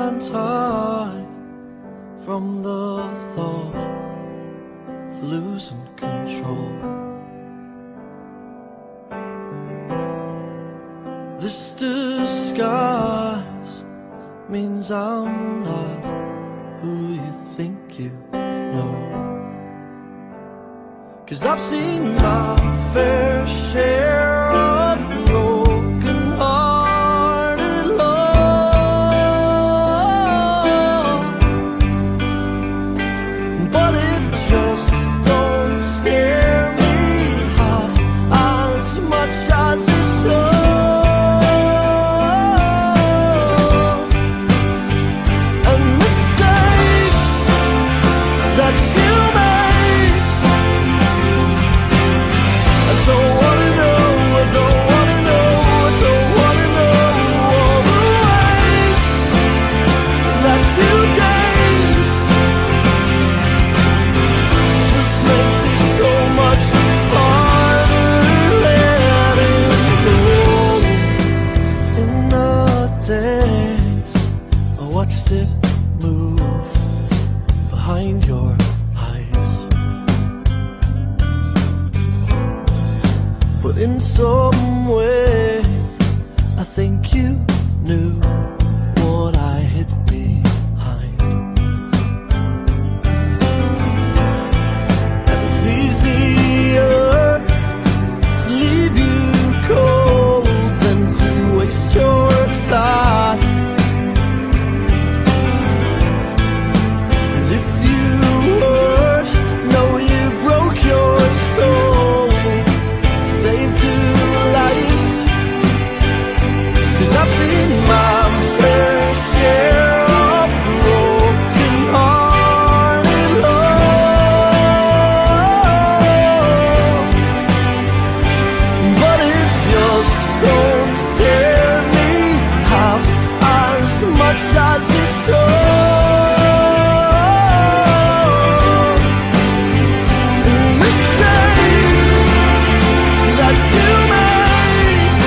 can't hide from the thought of losing control. This disguise means I'm not who you think you know. 'Cause I've seen my fair share of broken-hearted love, but it just don't scare me half as much as it should. And mistakes that you make, I don't wanna know, I don't wanna know, I don't wanna know all the ways that you gain. Just makes it so much harder letting go. In the days I watched it move behind your eyes, but in some way I think you knew what I hid behind. And it's easier to leave you cold than to waste your time. And if you hurt, know you broke your soul to save two lives. 'Cause I've seen my fair share of broken-hearted love, but it just don't scare me half as much as it should. Mistakes that you make,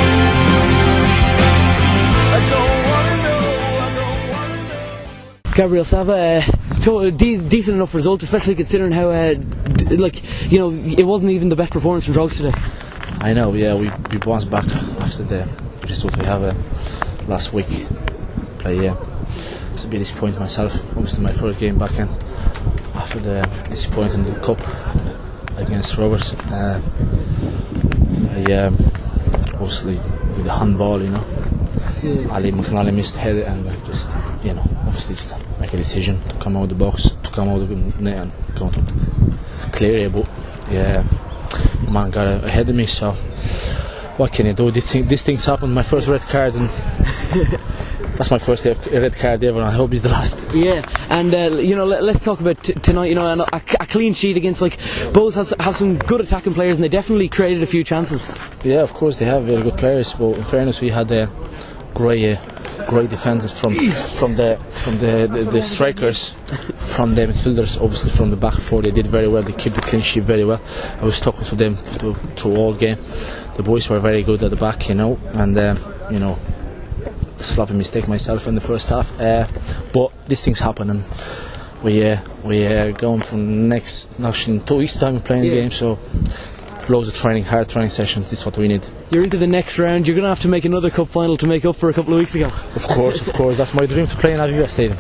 I don't wanna know, I don't wanna know. Gabriel Sava, decent enough result, especially considering how, it wasn't even the best performance from Drogs today. I know, yeah, we bounced back after the result we have last week. But yeah, it's a bit disappointed myself. Obviously my first game back in after the disappointing the cup against Rovers. Obviously with the handball, Ali McNally missed the head, and just, obviously just make a decision to come out of the box, to come out of the net and go to clear it. But yeah, man got ahead of me, so what can you do? These things happen. My first red card, and that's my first red card ever, and I hope it's the last. Yeah, and let's talk about tonight. And a clean sheet against Bohs have some good attacking players, and they definitely created a few chances. Yeah, of course they have very good players, but in fairness, we had great defenses from the strikers, from the midfielders, obviously from the back four. They did very well. They kept the clean sheet very well. I was talking to them through all game. The boys were very good at the back, and sloppy mistake myself in the first half. But these things happen, and we going from actually in 2 weeks' time playing the game. So loads of training, hard training sessions. This is what we need. You're into the next round. You're going to have to make another cup final to make up for a couple of weeks ago. Of course. That's my dream, to play in Aviva Stadium.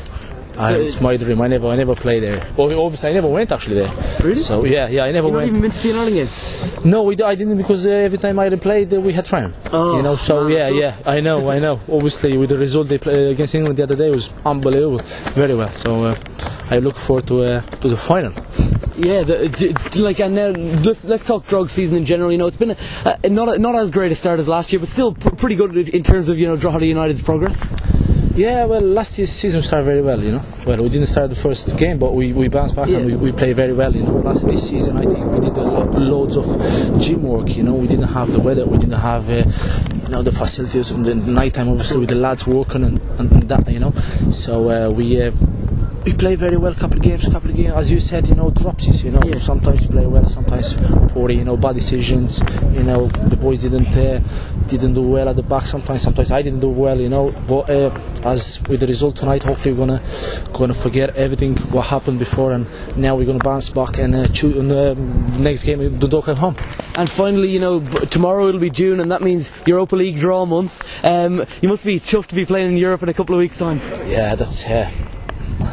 It's my dream. I never played there. Obviously, I never went actually there. Really? So yeah, I never went. You even been to the Ireland game? No, I didn't, because every time I played, we had training. Oh, So yeah, I know. Obviously, with the result they played against England the other day, was unbelievable, very well. So I look forward to the final. Yeah, and now let's talk Drogs season in general. It's been not as great a start as last year, but still pretty good in terms of Drogheda United's progress. Yeah, well, last year's season started very well, Well, we didn't start the first game, but we bounced back, and we played very well, This season, I think we did loads of gym work, We didn't have the weather, we didn't have, the facilities in the night time, obviously, with the lads working and that, So we We play very well. Couple of games, as you said, dropsies. Sometimes play well, sometimes poorly. Bad decisions. The boys didn't do well at the back. Sometimes I didn't do well. But as with the result tonight, hopefully we're gonna forget everything what happened before, and now we're gonna bounce back and next game Donagh at home. And finally, tomorrow it'll be June, and that means Europa League draw month. You must be chuffed to be playing in Europe in a couple of weeks' time. Yeah, that's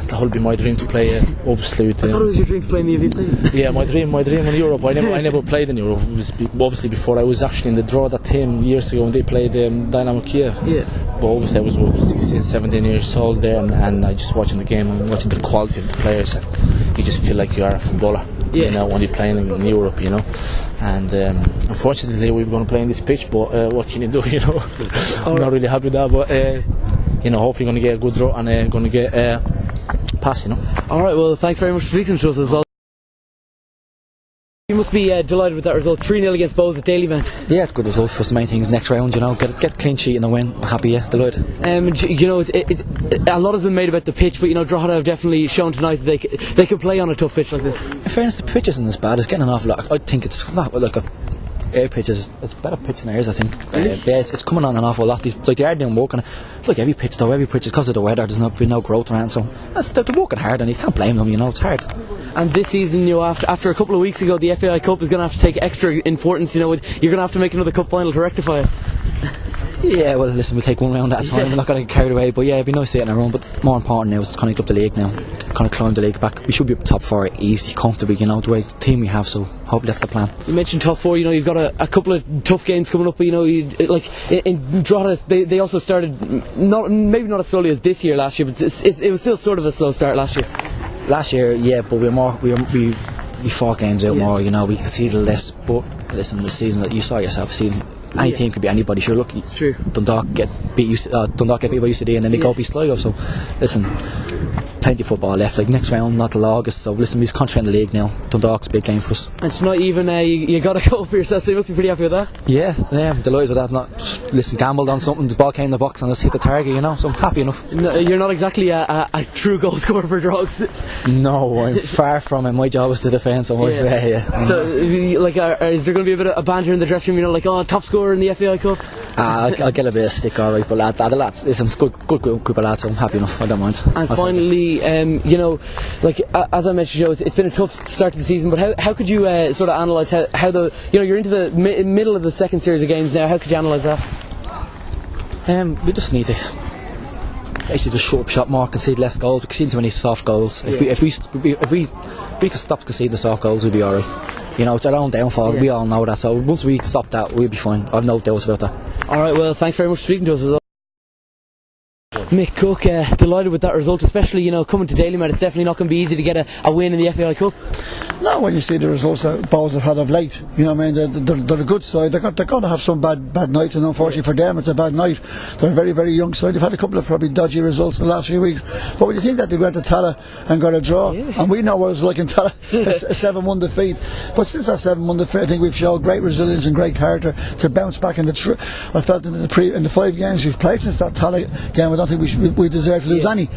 that will be my dream to play. Obviously, with I thought it was your dream to play in the EVC. Yeah, my dream in Europe. I never played in Europe. Obviously, before I was actually in the Drogheda team years ago when they played Dalymount Kiev. Yeah. But obviously, I was 16, 17 years old there, and I just watching the game and watching the quality of the players, and you just feel like you are a footballer. Yeah. When you're playing in Europe, and unfortunately we're going to play in this pitch, but what can you do, I'm not really happy with that, but hopefully going to get a good draw and going to get a pass, Alright, well, thanks very much for speaking to us as well. You must be delighted with that result, 3-0 against Bohs at Dalymount. Yeah, it's a good result for us. The main thing is next round, get clean sheet and a win. Happy, delighted. A lot has been made about the pitch, but Drogheda have definitely shown tonight that they can play on a tough pitch like this. In fairness, the pitch isn't as bad. It's getting an awful lot. I think it's not like a air pitches. It's better pitch than ours, I think. Really? Yeah, it's coming on an awful lot. They are doing work on it. It's like every pitch though. Every pitch is because of the weather. There's been no growth around, so they're working hard, and you can't blame them. It's hard. And this season, after a couple of weeks ago, the FAI Cup is going to have to take extra importance. You're going to have to make another cup final to rectify it. Yeah, well, listen, we'll take one round at a time. We're not going to get carried away, but yeah, it'd be nice to get in a run. But more important now is to kind of get up the league now, kind of climb the league back. We should be up top four easy, comfortably, the way team we have. So hopefully that's the plan. You mentioned top four. You've got a couple of tough games coming up. But in Drogheda, they also started maybe not as slowly as this year last year, but it was still sort of a slow start last year. Last year, yeah, but we fought games out more. We conceded less. But listen, the season that you saw yourself, any team could be anybody. Sure, look, it's true. Dundalk get beat by UCD, and then they go beat Sligo. So, listen, plenty of football left. Like next round, not till August. So, listen, we're concentrating the league now. Dundalk's a big game for us. And tonight, even you got a goal for yourself. So you must be pretty happy with that. Yeah, I'm delighted with that. Not just, listen, gambled on something. The ball came in the box and just hit the target. So I'm happy enough. No, you're not exactly a true goal scorer for Drogs. No, I'm far from it. My job is to defend. So yeah. So, is there going to be a bit of a banter in the dressing room? Top scorer in the FAI Cup. I'll get a bit of stick, alright, but the lads, listen, it's good group of lads, so I'm happy enough, I don't mind. And finally, as I mentioned, it's been a tough start to the season, but how could you sort of analyse how you're into the middle of the second series of games now, how could you analyse that? We just need to basically just shut up shop more, concede less goals, we concede too many soft goals. If we could stop conceding the soft goals, we'd be alright. It's our own downfall, we all know that, so once we stop that, we'll be fine. I've no doubts about that. Alright, well, thanks very much for speaking to us as well. Mick Cooke, delighted with that result, especially coming to Dalymount. It's definitely not going to be easy to get a win in the FAI Cup. No, when you see the results that Bohs have had of late, they're a good side. They're going to have some bad nights, and unfortunately for them, it's a bad night. They're a very, very young side. They've had a couple of probably dodgy results in the last few weeks. But when you think that they went to Tala and got a draw, and we know what it was like in Tala, a 7-1 defeat. But since that 7-1 defeat, I think we've shown great resilience and great character to bounce back in the. I felt in the 5 games we've played since that Tala game, I don't think we deserve to lose any.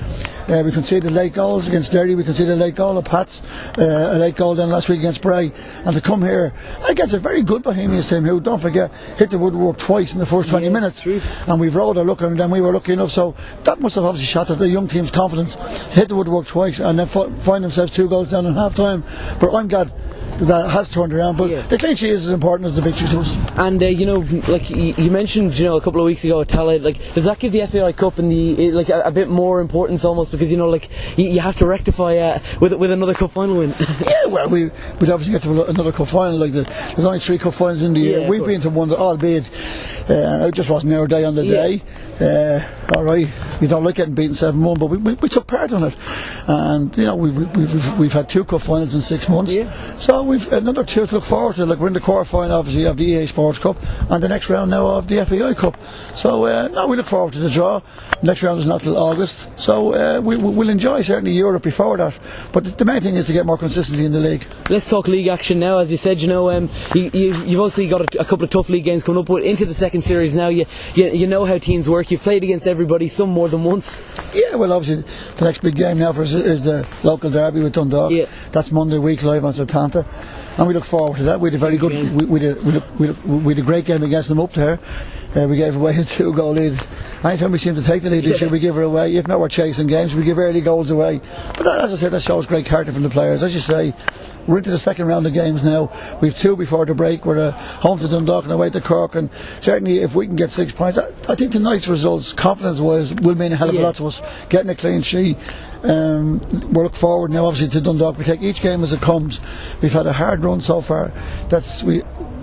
We conceded late goals against Derry. We conceded a late goal at Pats, a late goal then last week against Bray, and to come here against a very good Bohemians team who, don't forget, hit the woodwork twice in the first 20 minutes, and we've rolled our luck, and then we were lucky enough, so that must have obviously shattered the young team's confidence to hit the woodwork twice and then find themselves 2 goals down in half time. But I'm glad that has turned around, but the clean sheet is as important as the victory to us. And you mentioned a couple of weeks ago at Tala, does that give the FAI Cup and the a bit more importance almost, because you have to rectify with another cup final win? Yeah, well, we'd obviously get to another cup final. There's only 3 cup finals in the year. We've been to one, albeit it just wasn't our day on the day. Alright, you don't like getting beaten 7-1, but we took part in it, and we've had 2 cup finals in 6 months, so we've another 2 to look forward to. We're in the quarter final obviously of the EA Sports Cup, and the next round now of the FAI Cup, so we look forward to the draw. Next round is not till August, so we'll enjoy certainly Europe before that, but the main thing is to get more consistency in the league. Let's talk league action now. As you said, you've obviously got a couple of tough league games coming up, but into the second series now, you know how teams work. You've played against everybody, some more than once. Yeah, well, obviously the next big game now for us is the local derby with Dundalk. Yeah. That's Monday week live on Setanta, and we look forward to that. We had a very good, we had a great game against them up there. We gave away a 2-goal lead. Anytime we seem to take the lead this year, we give it away. If not, we're chasing games. We give early goals away. But that, as I said, that shows great character from the players. As you say, we're into the second round of games now. We've 2 before the break. We're home to Dundalk and away to Cork. And certainly, if we can get 6 points, I think tonight's results, confidence-wise, will mean a hell of a lot to us. Getting a clean sheet. We'll look forward now, obviously, to Dundalk. We take each game as it comes. We've had a hard run so far.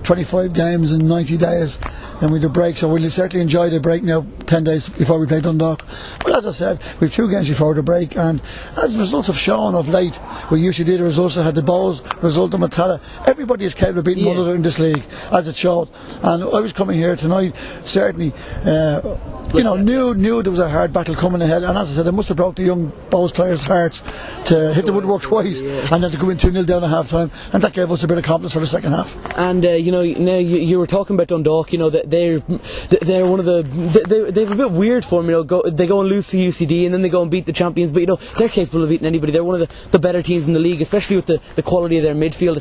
25 games in 90 days, and with the break, so we'll certainly enjoy the break now, 10 days before we play Dundalk. But as I said, we've 2 games before the break, and as the results have shown of late, we usually did the results, I had the Bohs result of Matala. Everybody is capable of beating one another in this league, as it showed. And I was coming here tonight, certainly knew there was a hard battle coming ahead, and as I said, it must have broke the young Bohs players' hearts to hit the woodwork twice and then to go in 2-0 down at half time, and that gave us a bit of confidence for the second half. And now you were talking about Dundalk. That they're one of they have a bit weird form. They go and lose to UCD and then they go and beat the champions. But they're capable of beating anybody. They're one of the better teams in the league, especially with the quality of their midfield,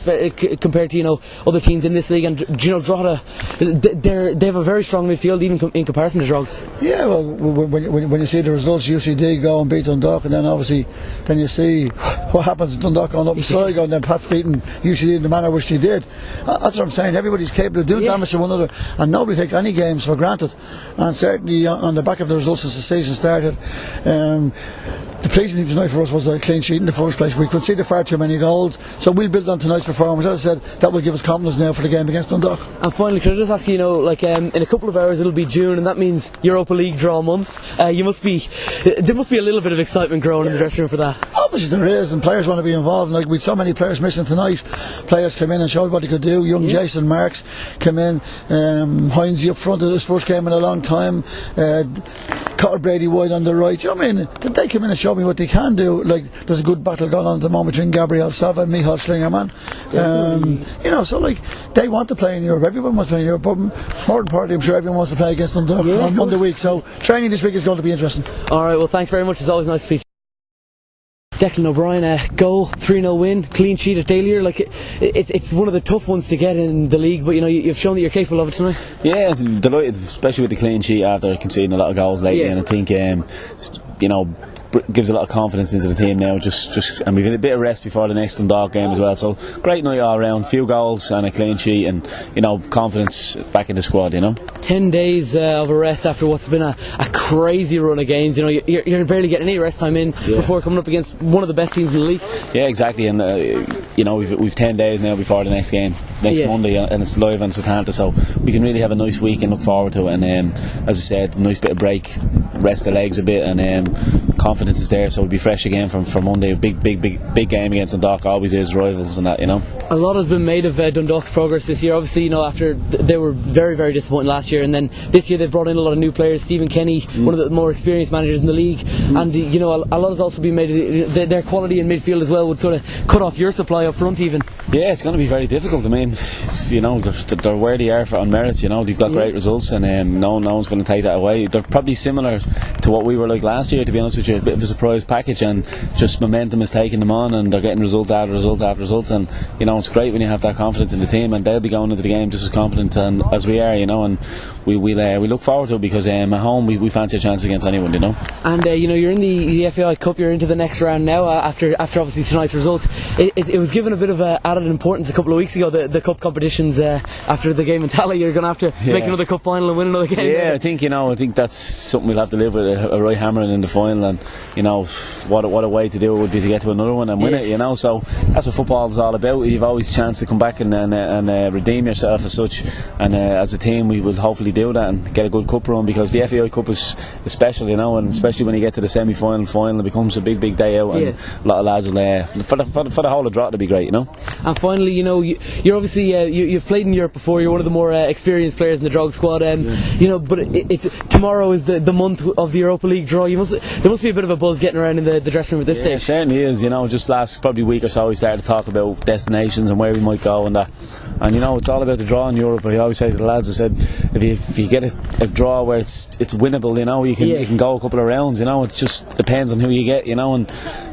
compared to other teams in this league. And Drogheda, they have a very strong midfield, even in comparison to Drogs. Yeah, well, when you see the results, UCD go and beat Dundalk, and then obviously then you see what happens. Dundalk going up and Sligo, and then Pat's beating UCD in the manner which they did. That's what I'm saying. Everybody's capable of doing damage to one another, and nobody takes any games for granted. And certainly on the back of the results as the season started, the pleasing thing tonight for us was a clean sheet in the first place. We conceded far too many goals, so we'll build on tonight's performance. As I said, that will give us confidence now for the game against Dundalk. And finally, can I just ask you, in a couple of hours it'll be June, and that means Europa League draw month. There must be a little bit of excitement growing in the dressing room for that. Obviously there is, and players want to be involved. Like, with so many players missing tonight, players came in and showed what they could do. Young Jason Marks came in, Heinze up front of his first game in a long time, Cotter Brady wide on the right. You know what I mean? They came in and showed me what they can do. Like, there's a good battle going on at the moment between Gabriel Sava and Michal Schlingerman. So they want to play in Europe. Everyone wants to play in Europe, but more importantly, I'm sure everyone wants to play against Dundalk on Monday week. So training this week is going to be interesting. Alright, well, thanks very much. It's always nice to speak to you. Declan O'Brien, goal, 3-0 win, clean sheet at Dalymount. It's one of the tough ones to get in the league, but you've shown that you're capable of it tonight. Yeah, delighted, especially with the clean sheet after conceding a lot of goals lately, and I think gives a lot of confidence into the team now. And we've had a bit of rest before the next Dundalk game as well. So great night all round, few goals and a clean sheet, and confidence back in the squad. 10 days of a rest after what's been a crazy run of games. You're barely getting any rest time in before coming up against one of the best teams in the league. Yeah, exactly. And we've 10 days now before the next game, next Monday, and it's live on Setanta, so we can really have a nice week and look forward to it. And as I said, a nice bit of break, rest the legs a bit, and confidence is there, so we'll be fresh again for Monday. A big game against Dundalk, always is, rivals and that. A lot has been made of Dundalk's progress this year. Obviously, after they were very, very disappointing last year, and then this year they've brought in a lot of new players. Stephen Kenny, one of the more experienced managers in the league, and a lot has also been made of their quality in midfield as well would sort of cut off your supply up front even. Yeah, it's going to be very difficult. I mean, it's, they're where they are on merits. They've got great results, and no one's going to take that away. They're probably similar to what we were like last year, to be honest with you. A bit of a surprise package, and just momentum is taking them on, and they're getting result after result after result. And it's great when you have that confidence in the team, and they'll be going into the game just as confident as we are. And we look forward to it, because at home we fancy a chance against anyone. And you're in the FAI Cup. You're into the next round now after obviously tonight's result. It was given a bit of added importance a couple of weeks ago, the cup competitions. After the game in Tala, you're going to have to make another cup final and win another game. Yeah, I think that's something we'll have to live with, a right hammering in the final. And what a way to do it would be to get to another one and win it. So that's what football is all about. You've always a chance to come back and redeem yourself as such, and as a team we will hopefully do that and get a good cup run, because the FAI Cup is special, and especially when you get to the semi-final, final, it becomes a big day out, and a lot of lads will for the whole of Drogheda to be great. And finally, you're obviously you've played in Europe before. You're one of the more experienced players in the Drog squad, but tomorrow is the month of the Europa League draw. There must be a bit of a buzz getting around in the dressing room at this Yeah, it stage. certainly is. Just last probably week or so we started to talk about destinations and where we might go and that. And it's all about the draw in Europe. I always say to the lads, I said, if you get a draw where it's winnable, you can go a couple of rounds. It just depends on who you get. And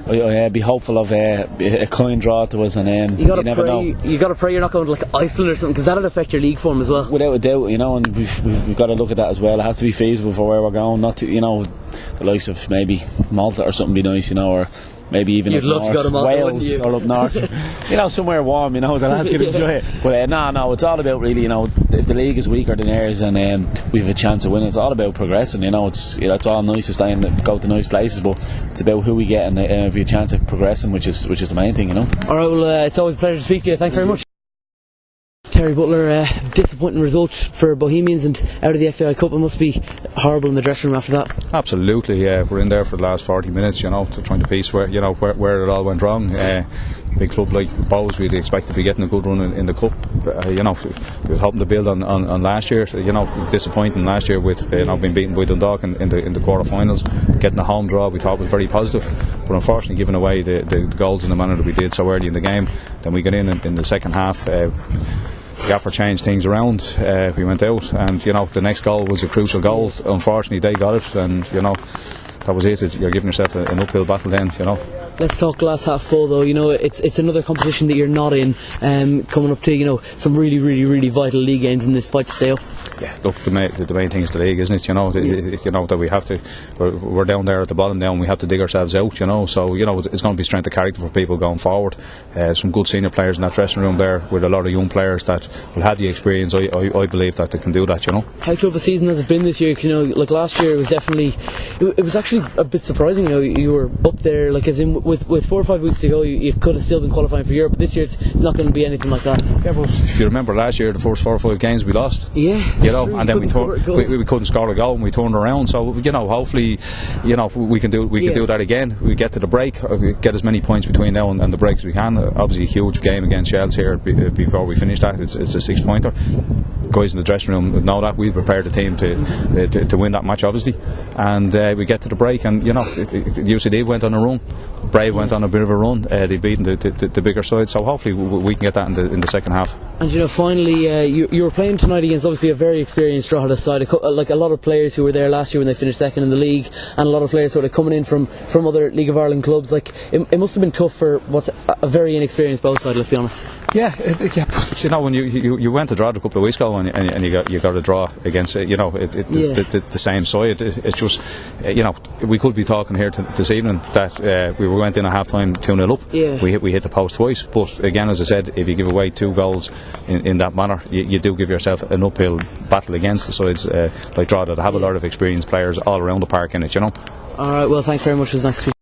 I'd be hopeful of a kind draw to us. And you never know. You got to pray you're not going to like Iceland or something, because that'll affect your league form as well. Without a doubt, and we've got to look at that as well. It has to be feasible for where we're going. Not to, the likes of maybe Malta or something be nice, or maybe even You'd love north, to go to Malta, Wales or up north. Somewhere warm. The lads can enjoy it. But no, it's all about really. If the league is weaker than ours and we have a chance of winning, it's all about progressing. It's all nice to stay and go to nice places, but it's about who we get and if we have a chance of progressing, which is the main thing. All right, well, it's always a pleasure to speak to you. Thanks very much. Terry Butler, disappointing result for Bohemians and out of the FAI Cup. It must be horrible in the dressing room after that. Absolutely, we're in there for the last 40 minutes, to trying to piece where it all went wrong. Big club like Bohs, we'd expect to be getting a good run in the cup. We were hoping to build on last year. Disappointing last year with being beaten by Dundalk in the quarter-finals. Getting a home draw we thought was very positive, but unfortunately giving away the goals in the manner that we did so early in the game. Then we got in the second half. Gaffer changed things around. We went out, and the next goal was a crucial goal. Unfortunately, they got it, and that was it. You're giving yourself an uphill battle then. Let's talk glass half full though. It's another competition that you're not in, coming up to some really, really, really vital league games in this fight to stay up. Yeah, look, the main thing is the league, isn't it? That we have to. We're down there at the bottom now, and we have to dig ourselves out. So it's going to be strength of character for people going forward. Some good senior players in that dressing room there, with a lot of young players that will have the experience. I believe that they can do that. How tough a season has it been this year? Like last year, it was definitely. It was actually a bit surprising. You were up there, like as in with 4 or 5 weeks to go, you could have still been qualifying for Europe. But this year, it's not going to be anything like that. Yeah, but if you remember last year, the first 4 or 5 games we lost. Yeah. And then we couldn't score a goal and we turned around. So hopefully, we can do that again. We get to the break, get as many points between now and the break as we can. Obviously, a huge game against Shells here before we finish that. It's a 6-pointer. Guys in the dressing room know that we prepared the team to win that match, obviously. And we get to the break, and UCD went on a run. Brave went on a bit of a run. They've beaten the bigger side, so hopefully we can get that in the second half. And finally, you were playing tonight against obviously a very experienced Drogheda side, like a lot of players who were there last year when they finished second in the league, and a lot of players sort of coming in from other League of Ireland clubs. Like it must have been tough for what's a very inexperienced Bohs side. Let's be honest. Yeah, when you went to Drogheda a couple of weeks ago and you got a draw against the same side. It's just we could be talking here this evening that we went in at half time 2-0 up. Yeah. We hit the post twice, but again, as I said, if you give away 2 goals in that manner, you do give yourself an uphill battle against the sides like Drogheda that have a lot of experienced players all around the park in it. Alright, well, thanks very much. It was nice to speak.